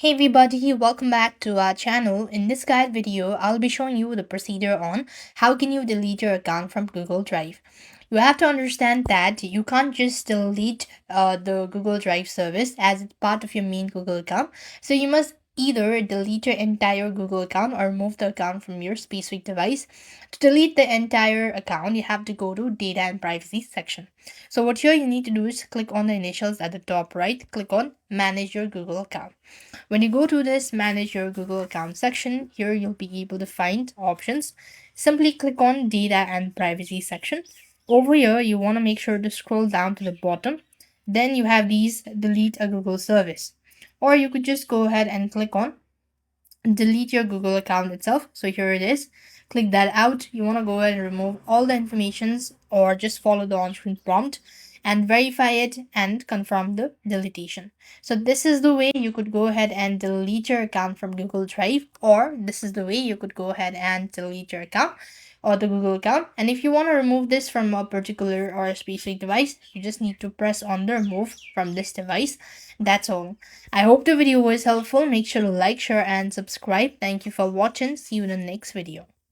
Hey everybody, welcome back to our channel. In this guide video, I'll be showing you the procedure on how can you delete your account from Google Drive. You have to understand that you can't just delete the Google Drive service as it's part of your main Google account. So you must either delete your entire Google account or remove the account from your specific device. To delete the entire account, you have to go to data and privacy section. So what here you need to do is click on the initials at the top right, click on manage your Google account. When you go to this manage your Google account section, here you'll be able to find options. Simply click on data and privacy section. Over here, you want to make sure to scroll down to the bottom. Then you have these delete a Google service. Or you could just go ahead and click on delete your Google account itself. So here it is. Click that out. You want to go ahead and remove all the informations or just follow the on-screen prompt and verify it and confirm the deletion. So this is the way you could go ahead and delete your account from Google Drive, or this is the way you could go ahead and delete your account or the Google account. And if you want to remove this from a particular or a specific device, you just need to press on the remove from this device. That's all. I hope the video was helpful. Make sure to like, share and subscribe. Thank you for watching. See you in the next video.